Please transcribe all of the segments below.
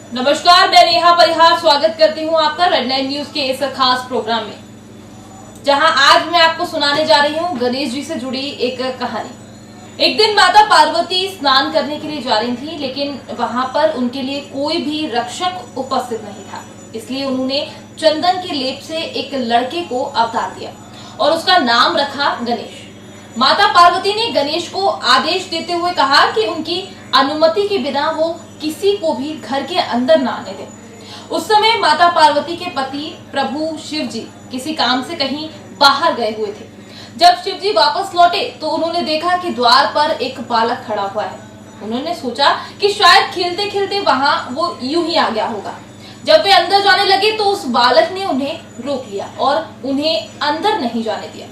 नमस्कार, मैं नेहा परिहार स्वागत करती हूँ आपका रेड 9 न्यूज के इस खास प्रोग्राम में, जहां आज मैं आपको सुनाने जा रही हूँ गणेश जी से जुड़ी एक कहानी। एक दिन माता पार्वती स्नान करने के लिए जा रही थी, लेकिन वहां पर उनके लिए कोई भी रक्षक उपस्थित नहीं था। इसलिए उन्होंने चंदन के लेप से एक लड़के को अवतार दिया और उसका नाम रखा गणेश। माता पार्वती ने गणेश को आदेश देते हुए कहा कि उनकी अनुमति के बिना वो किसी को भी घर के अंदर न आने दें। उस समय माता पार्वती के पति प्रभु शिव जी किसी काम से कहीं बाहर गए हुए थे। जब शिव जी वापस लौटे तो उन्होंने देखा कि द्वार पर एक बालक खड़ा हुआ है। उन्होंने सोचा कि शायद खेलते खेलते वहां वो यूं ही आ गया होगा। जब वे अंदर जाने लगे तो उस बालक ने उन्हें रोक लिया और उन्हें अंदर नहीं जाने दिया।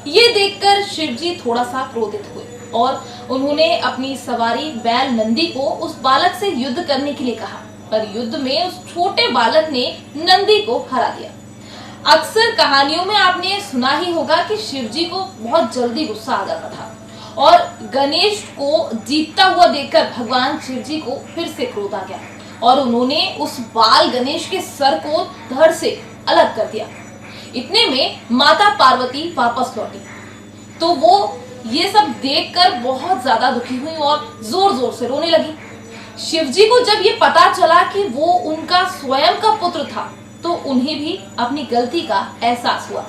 ये देखकर शिव जी थोड़ा सा क्रोधित हुए और उन्होंने अपनी सवारी बैल नंदी को उस बालक से युद्ध करने के लिए कहा, पर युद्ध में उस छोटे बालक ने नंदी को हरा दिया। अक्सर कहानियों में आपने सुना ही होगा कि शिव जी को बहुत जल्दी गुस्सा आ जाता था और गणेश को जीतता हुआ देखकर भगवान शिव जी को फिर से क्रोध आ गया और उन्होंने उस बाल गणेश के सर को धड़ से अलग कर दिया। इतने में माता पार्वती वापस लौटी तो वो ये सब देखकर बहुत ज्यादा दुखी हुई और जोर जोर से रोने लगी। शिवजी को जब ये पता चला कि वो उनका स्वयं का पुत्र था तो उन्हें भी अपनी गलती का एहसास हुआ।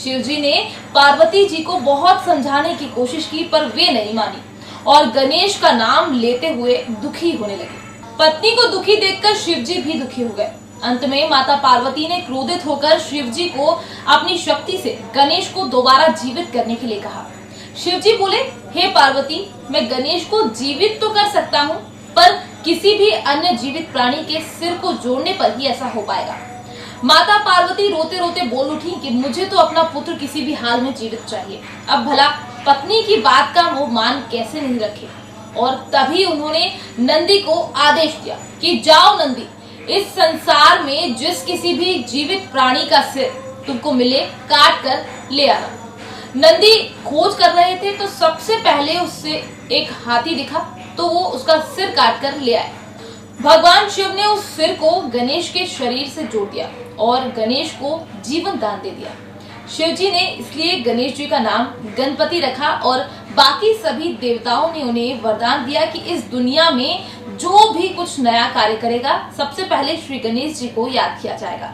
शिवजी ने पार्वती जी को बहुत समझाने की कोशिश की, पर वे नहीं मानी और गणेश का नाम लेते हुए दुखी होने लगे। पत्नी को दुखी देखकर शिवजी भी दुखी हो गए। अंत में माता पार्वती ने क्रोधित होकर शिवजी को अपनी शक्ति से गणेश को दोबारा जीवित करने के लिए कहा। शिवजी बोले, हे पार्वती, मैं गणेश को जीवित तो कर सकता हूँ, पर किसी भी अन्य जीवित प्राणी के सिर को जोड़ने पर ही ऐसा हो पाएगा। माता पार्वती रोते रोते बोल उठी कि मुझे तो अपना पुत्र किसी भी हाल में जीवित चाहिए। अब भला पत्नी की बात का वो मान कैसे नहीं रखे। और तभी उन्होंने नंदी को आदेश दिया कि जाओ नंदी, इस संसार में जिस किसी भी जीवित प्राणी का सिर तुमको मिले काट कर ले आना। नंदी खोज कर रहे थे तो सबसे पहले उससे एक हाथी दिखा तो वो उसका सिर काट कर ले आए। भगवान शिव ने उस सिर को गणेश के शरीर से जोड़ दिया और गणेश को जीवन दान दे दिया। शिव जी ने इसलिए गणेश जी का नाम गणपति रखा और बाकी सभी देवताओं ने उन्हें वरदान दिया कि इस दुनिया में जो भी कुछ नया कार्य करेगा सबसे पहले श्री गणेश जी को याद किया जाएगा।